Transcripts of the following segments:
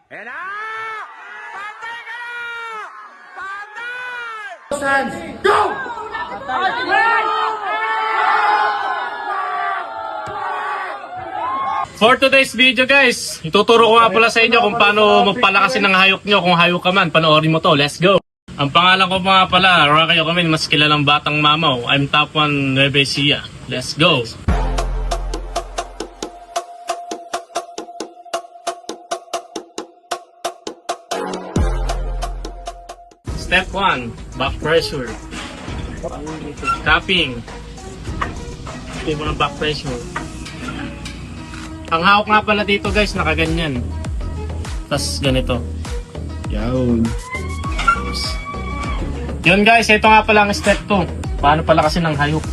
And patay ka na! Patay! Hands, go! For today's video guys, ituturo ko nga pala sa inyo kung paano magpalakasin ng hayop nyo. Kung hayop ka man, panoorin mo to. Let's go! Ang pangalan ko nga pala, Rocky Yokomin, mas kilalang batang mamaw. I'm top 1 Nueva Ecija. Let's go! Step 1, back pressure. Tapping. Ito mo ng back pressure. Ang hawak nga pala dito guys, nakaganyan. Tapos ganito. Yun. Yun guys, ito nga pala ang step 2. Paano pala kasi ng hayop.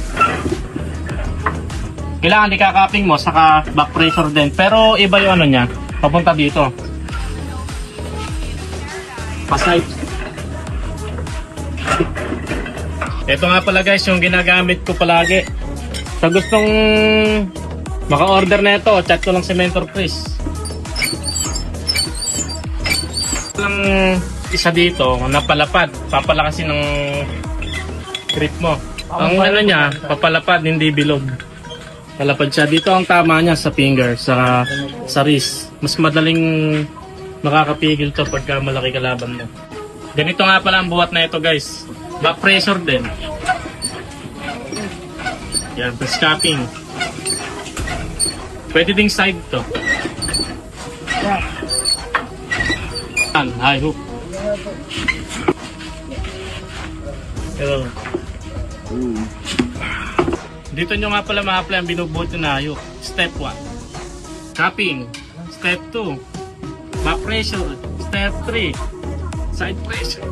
Kailangan ikakaping mo, saka back pressure din. Pero iba yung ano niya, papunta dito. Pasay. Ito nga pala guys, yung ginagamit ko palagi. Sa gustong maka-order na ito, chat ko lang si Mentor Chris. Lang isa dito, napalapad, papalakasin ng grip mo. Ang ano niya, papalapad, hindi bilog. Palapad siya. Dito ang tama niya sa finger, sa wrist. Mas madaling makakapigil to pagka malaki kalaban mo. Ganito nga pala ang buhat na ito guys. Back pressure din. Yan, plus capping. Pwede ding side to. Yan, high hook. Pero, dito nyo nga pala ma-apply ang binubuhat na hayop. Step 1. Capping. Step 2. Back pressure. Step 3. Side pressure.